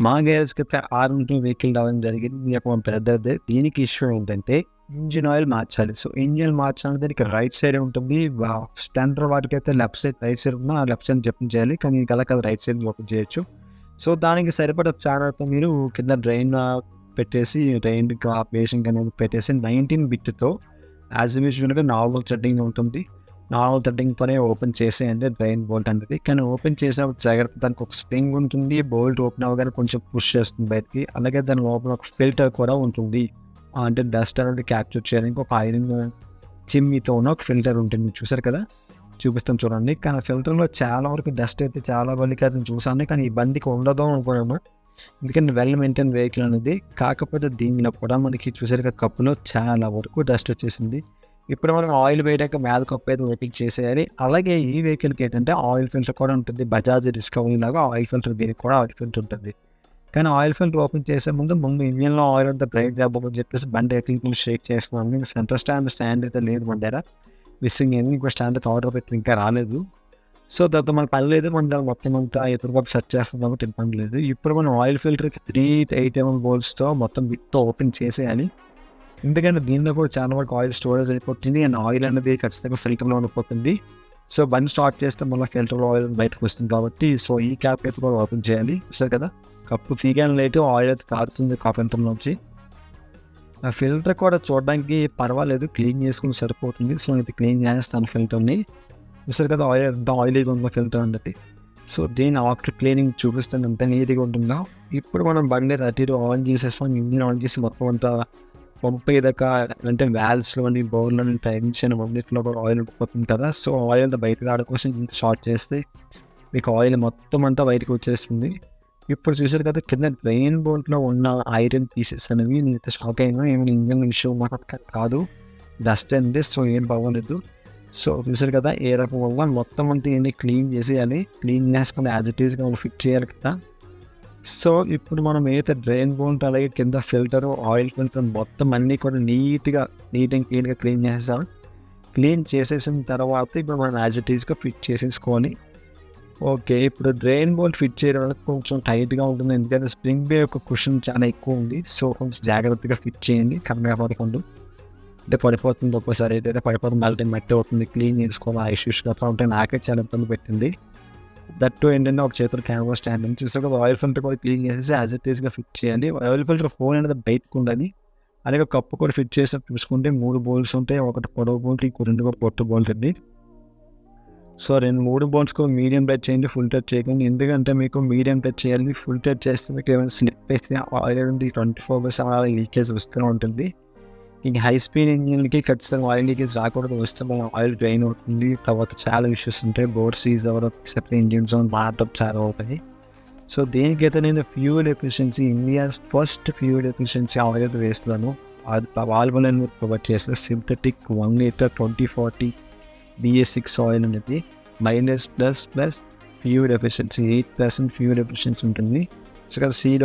మా గ్యారేజ్కి అయితే R15 vehicle రావడం జరిగింది. ఇది ఒక మా బ్రదర్‌దే. దీనికి ఇష్యూ ఏంటంటే ఇంజిన్ ఆయిల్ మార్చాలి. సో ఇంజిన్ మార్చాలంటే దీనికి రైట్ సైడ్ ఉంటుంది. స్ప్లెండర్ వాటికైతే లెఫ్ట్ సైడ్, రైట్ సైడ్ ఉన్న లెఫ్ట్ సైడ్ ఓపెన్ చేయాలి. కానీ ఇది అలా కాదు, రైట్ సైడ్ ఓపెన్ చేయొచ్చు. సో దానికి సరిపడా చానల్తో మీరు కింద డ్రైన్ పెట్టేసి డ్రైన్ బేసింగ్ అనేది పెట్టేసి 19 బిట్తో యాజ్ యూజువల్గా నార్మల్ థ్రెడ్డింగ్ ఉంటుంది. నార్మల్ థ్రెడ్డింగ్తోనే ఓపెన్ చేసేయండి డ్రైన్ బోల్ట్ అనేది. కానీ ఓపెన్ చేసినప్పుడు జాగ్రత్త, దానికి ఒక స్ప్రింగ్ ఉంటుంది. బోల్ట్ ఓపెన్ అవ్వగానే కొంచెం పుష్ చేస్తుంది బయటికి. అలాగే దాని లోపల ఒక ఫిల్టర్ కూడా ఉంటుంది. అంటే డస్ట్ అనేది క్యాప్చర్ చేయడానికి ఒక ఐరన్ చిమ్మితో ఉన్న ఒక ఫిల్టర్ ఉంటుంది. చూసారు కదా, చూపిస్తాను చూడండి. కానీ ఫిల్టర్లో చాలా వరకు డస్ట్ అయితే చాలా బండికి అయితే చూసాను, కానీ ఈ బండికి ఉండదు అనుకున్నాము. ఎందుకంటే వెల్ మెయింటైన్ వెహికల్ అనేది. కాకపోతే దీనిలో కూడా మనకి చూసారు కదా, కప్పులో చాలా వరకు డస్ట్ వచ్చేసింది. ఇప్పుడు మనం ఆయిల్ వేయడానికి మీద కప్పు అయితే ఓపెన్ చేసేయాలి. అలాగే ఈ వెహికల్కి ఏంటంటే ఆయిల్ ఫిల్టర్ కూడా ఉంటుంది. బజాజ్ డిస్కవరీ లాగా ఆయిల్ ఫిల్టర్, దీనికి కూడా ఆయిల్ ఫిల్టర్ ఉంటుంది. కానీ ఆయిల్ ఫిల్టర్ ఓపెన్ చేసే ముందు ఇంజిన్లో ఆయిల్ అంతా బ్రేక్ చేద్దామని చెప్పేసి బండి ఎట్లా షేక్ చేస్తున్నాను. ఇంకా సెంటర్ స్టాండ్ అయితే లేదు మన దగ్గర. మిస్సింగ్ అయింది. ఇంకో స్టాండ్ అయితే ఆర్డర్ పెట్టి ఇంకా రాలేదు. సో దాంతో మనకు పని లేదు. మనం దాన్ని మొత్తం అంతా ఎదురుబాటు సెట్ చేస్తాం కాబట్టి ఇబ్బంది లేదు. ఇప్పుడు మనం ఆయిల్ ఫిల్టర్కి 3 8mm బోల్ట్స్తో మొత్తం బిట్తో ఓపెన్ చేసేయాలి. ఎందుకంటే దీనిలో కూడా చాలా వరకు ఆయిల్ స్టోరేజ్ అయిపోతుంది అండ్ ఆయిల్ అనేది ఖచ్చితంగా ఫిల్టర్లో ఉండిపోతుంది. సో బండి స్టార్ట్ చేస్తే మళ్ళీ ఫిల్టర్లో ఆయిల్ బయటకు వస్తుంది కాబట్టి సో ఈ క్యాప్ అయితే కూడా ఓపెన్ చేయాలి. చూసారు కదా, కప్పు తీగానే లేటు ఆయిల్ అయితే కారుతుంది ఫిల్టర్ నుంచి. ఆ ఫిల్టర్ కూడా చూడడానికి పర్వాలేదు, క్లీన్ చేసుకుని సరిపోతుంది. సో ఇది క్లీన్ చేస్తాను ఫిల్టర్ని. చూసారు కదా, ఆయిల్ ఎంత ఆయిలీగా ఉందో ఫిల్టర్ అనేది. సో దీని ఆఫ్టర్ క్లీనింగ్ చూపిస్తాను ఎంత నీట్గా ఉంటుందో. ఇప్పుడు మనం బండి 30 ఆన్ చేసేస్తాం. ఇంజిన్ ఆన్ చేసి మొత్తం అంతా పంపేదాకా, అంటే వ్యాల్స్లోని బౌల్లోని టెన్షన్ అన్నింటిలో కూడా ఆయిల్ ఉండిపోతుంది కదా. సో ఆయిల్ అంతా బయటకు రావడం కోసం షార్ట్ చేస్తే మీకు ఆయిల్ మొత్తం అంతా బయటకు వచ్చేస్తుంది. ఇప్పుడు చూసారు కదా, కింద డ్రైన్ బోల్ట్లో ఉన్న ఐరన్ పీసెస్ అనేవి నేను షాక్ అయినా. ఏమైనా ఇంజన్ ఇష్యూ మనకు కాదు, డస్ట్ అండి. సో ఏం బాగోలేదు. సో చూసారు కదా, ఏ రకం వల్ల మొత్తం అంతా ఏంటి క్లీన్ చేసేయాలి. క్లీన్ చేసుకుని యాజ్ ఇట్ ఈస్గా ఫిట్ చేయాలి కదా. సో ఇప్పుడు మనం ఏదైతే డ్రైన్ బోల్ట్ అలాగే కింద ఫిల్టర్, ఆయిల్ ఫిల్టర్ మొత్తం అన్నీ కూడా నీట్ అండ్ క్లీన్గా క్లీన్ చేసేసాం. క్లీన్ చేసేసిన తర్వాత ఇప్పుడు మనం యాజ్ ఇట్ ఈస్గా ఫిట్ చేసేసుకొని ఓకే. ఇప్పుడు డ్రైన్ బోల్ట్ ఫిట్ చేయడం వల్ల కొంచెం టైట్గా ఉంటుంది, ఎందుకంటే స్ప్రింగ్ బే యొక్క కుషన్ చాలా ఎక్కువ ఉంది. సో కొంచెం జాగ్రత్తగా ఫిట్ చేయండి, కంగారు పడకుండా. అంటే పడిపోతుంది ఒక్కోసారి, అయితే పడిపోతుంది, మళ్ళీ మట్టి అవుతుంది, క్లీన్ చేసుకోవాలి. ఆ ఇష్యూస్ గట్రా ఉంటే నాకే చాలా ఇబ్బంది పెట్టింది. దట్టు ఏంటంటే ఒక చేతులు కెమెరా స్టాండ్ అని చూస్తే ఆయిల్ ఫిల్టర్ కూడా క్లీన్ చేసేసి యాజ్ ఇట్ ఈస్గా ఫిట్ చేయాలి. ఆయిల్ ఫిల్టర్ ఫోన్ అనేది బయటకు ఉండాలి. అలాగే కప్పు కూడా ఫిట్ చేసి చూసుకుంటే 3 బోల్ట్స్ ఉంటాయి. ఒకటి పొడవు బోల్ట్, ఇంకో 2 కూడా పొట్టు బోల్ట్ అండి. సో 3 బోల్ట్స్ కూడా మీడియం టచ్ చేయండి, ఫుల్ టచ్ చేయకండి. ఎందుకంటే మీకు మీడియం టచ్ చేయాలి. ఫుల్ టచ్ చేస్తే మీకు ఏమైనా స్లిప్ అయితే ఆయిల్ అనేది 24/7 లీకేజ్ వస్తూనే ఉంటుంది. ఇంక హై స్పీడ్ ఇంజిన్కి ఖచ్చితంగా ఆయిల్ లీకేజ్ రాకూడదు. వస్తే మన ఆయిల్ డ్రైన్ అవుతుంది. తర్వాత చాలా ఇష్యూస్ ఉంటాయి. బోర్డ్ సీజ్ అవ్వడం, ఎక్సెప్ట్ ఇంజిన్ జోన్ మారడం చాలా అవుతాయి. సో దీనికైతే నేను fuel efficiency, India's first fuel efficiency oil అయితే వేస్తున్నాను. అది వాల్వోలైన్ ప్రొవైడ్ చేసిన సింథటిక్ 1 లీటర్ 2040 BS6 ఆయిల్ అనేది mileage plus fuel efficiency 8% fuel efficiency ఉంటుంది. సో కదా, సీల్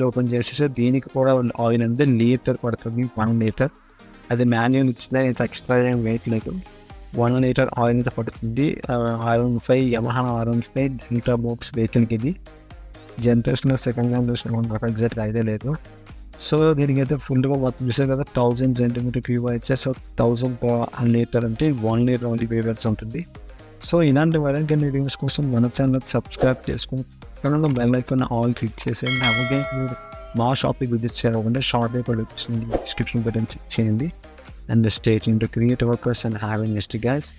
ఓపెన్ చేసేసి దీనికి కూడా ఆయిల్ అనేది లీటర్ పడుతుంది, 1 లీటర్. అది మాన్యువల్ ఇచ్చిందా, ఇంత ఎక్స్ట్రా ఏం వెయిట్ లేదు. 1 లీటర్ ఆయిల్ అయితే పడుతుంది. R15 Yamaha R15 delta box వెహికల్కి ఇది జనరేషన్ సెకండ్ జనరేషన్ నాకు ఎగ్జాక్ట్ ఐడియా లేదు. సో దీనికి అయితే ఫుల్గా మొత్తం చూసారు కదా, 1000 cm³ అయితే. సో 1000 లీటర్ అంటే 1 లీటర్ ఓన్లీ వేవర్స్ ఉంటుంది. సో ఇలాంటి మరింటి వీడియోస్ కోసం మన ఛానల్ సబ్స్క్రైబ్ చేసుకుని బెల్ ఐకాన్ ఆల్ క్లిక్ చేసేయండి. అలాగే మా షాప్కి విజిట్ చేయాలంటే షాప్ డిస్క్రిప్షన్ బటన్ చెక్ చేయండి. And stay tuned to create workers and have a next guys.